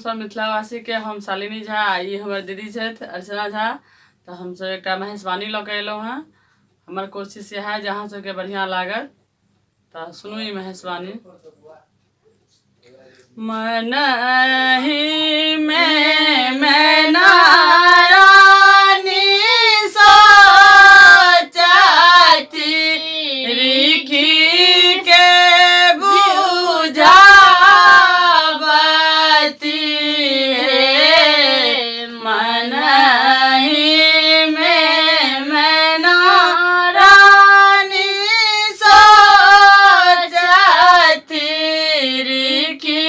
सब मिथिलावासी के हम शालिनी झा ई हमर दीदी छथि अर्चना झा। तो हम सब एक महेशवाणी लऽ के एलहुँ हैं। हमार कोशिश यह है जहाँ सबके बढ़िया लागत तो सुनू ई महेशवाणी। मन ही में मैना रानी सोचती रिखी के बुझावती है। मन ही में मैना रानी सोचती रिखी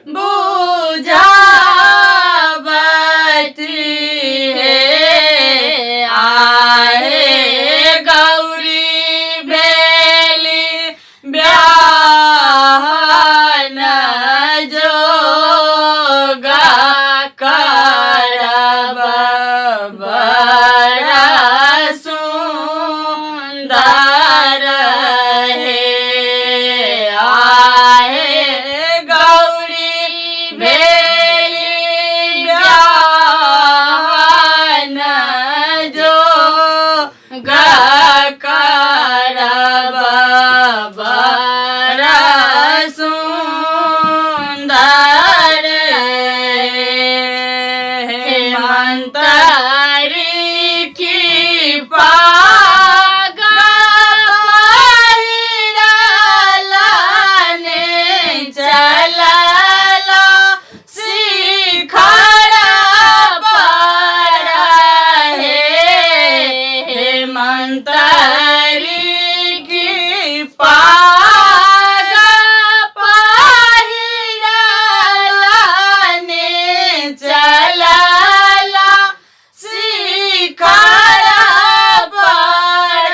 बुझावती है। आए गौरी बेली ब्याहन जोगा करब बड़ा सुंदर है। आए गौरी बेली ब्याहन जोगा करब बड़ा सुंदर है। मंतरी की पाग पहिरलने चलला शिखर पर है। मंतरी की पाग पहिरलने चलला शिखर पर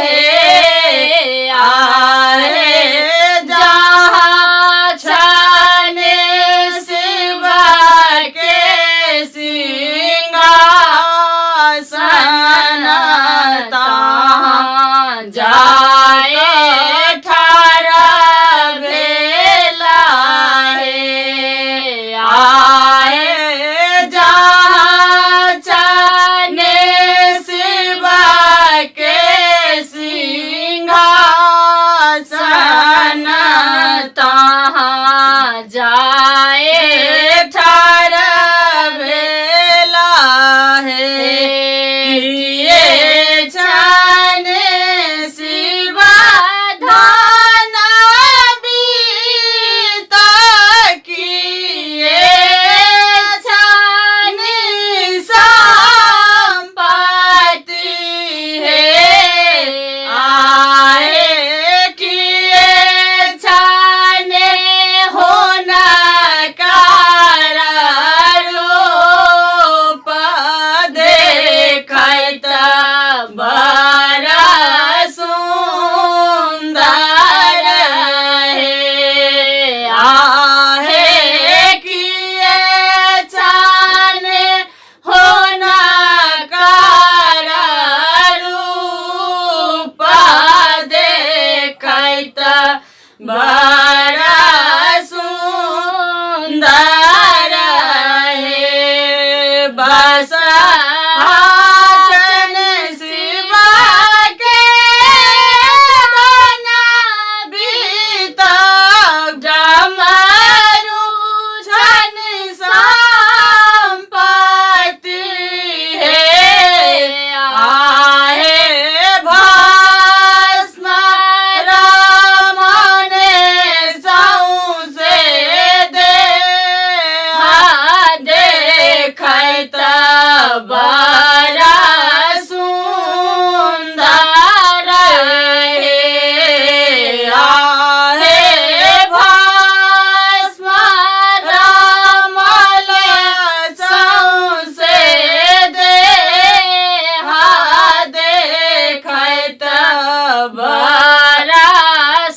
है। आए जहाँ छाने शिव के सिंहासन तहाँ जाए ठहरवेला है। आए जहाँ छाने शिव के सिंहासन तहाँ जाए ठहरवेला है। किए छाने शिव धन बीत किए छाने संपत्ति है। आए किए छाने होना कार रूप देखत बड़ा सुंदर है। आहे किए छाने होना कार रूप देखत बड़ा सुंदर है। बस आचन शिव के दाना बीत डमरू छन संपत्ति है। आहे भस्म रमने सौंसे देखत बड़ा सुंदर है। आहे भस्म रमल सौंसे देखत बड़ा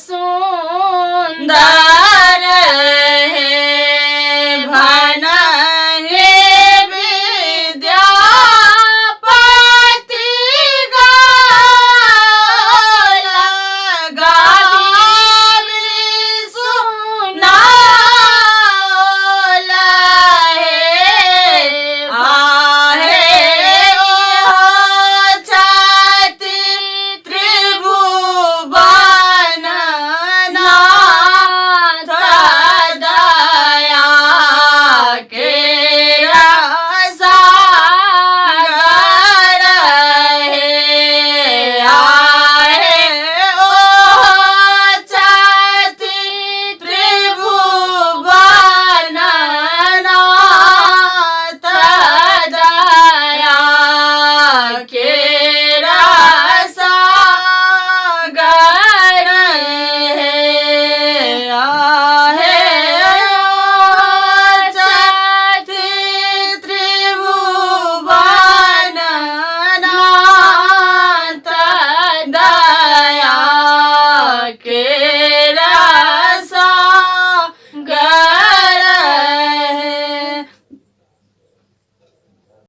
सुंदर है। भन हे विद्या के